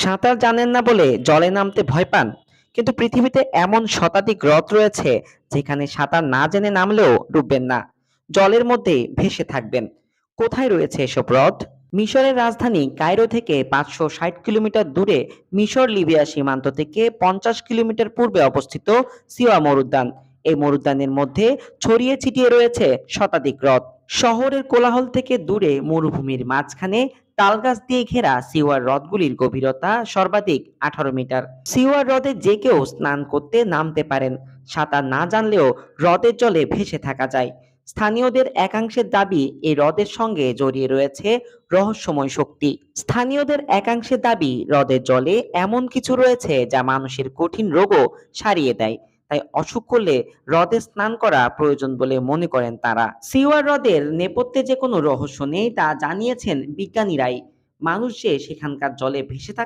সাঁতার জানেন না বলে জলে নামতে ভয় পান, কিন্তু পৃথিবীতে এমন শতাধিক হ্রদ রয়েছে যেখানে সাঁতার না জেনে নামলেও ডুববেন না, জলের মধ্যে ভেসে থাকবেন। কোথায় রয়েছে এসব হ্রদ? মিশরের রাজধানী কায়রো থেকে 560 কিলোমিটার দূরে, মিশর লিবিয়া সীমান্ত থেকে 50 কিলোমিটার পূর্বে অবস্থিত সিওয়া মরুদ্যান। এই মরুদ্যানের মধ্যে ছড়িয়ে ছিটিয়ে রয়েছে শতাধিক হ্রদ। শহরের কোলাহল থেকে দূরে মরুভূমির মাঝখানে তালগাছ দিয়ে ঘেরা সিওয়ার হ্রদগুলির গভীরতা সর্বাধিক 18 মিটার। সিওয়ার হ্রদে যে কেউ স্নান করতে নামতে পারেন, সাঁতার না জানলেও হ্রদের জলে ভেসে থাকা যায়। স্থানীয়দের একাংশের দাবি, এই হ্রদের সঙ্গে জড়িয়ে রয়েছে রহস্যময় শক্তি। স্থানীয়দের একাংশের দাবি, হ্রদের জলে এমন কিছু রয়েছে যা মানুষের কঠিন রোগও সারিয়ে দেয়। তাই অসুখ করলে হ্রদে স্নান করা প্রয়োজন বলে মনে করেন তারা। সিওয়ার হ্রদের নেপথ্যে যে কোনো রহস্য নেই তা জানিয়েছেন বিজ্ঞানীরাই। মানুষ যে সেখানকার জলে ভেসে থাকতে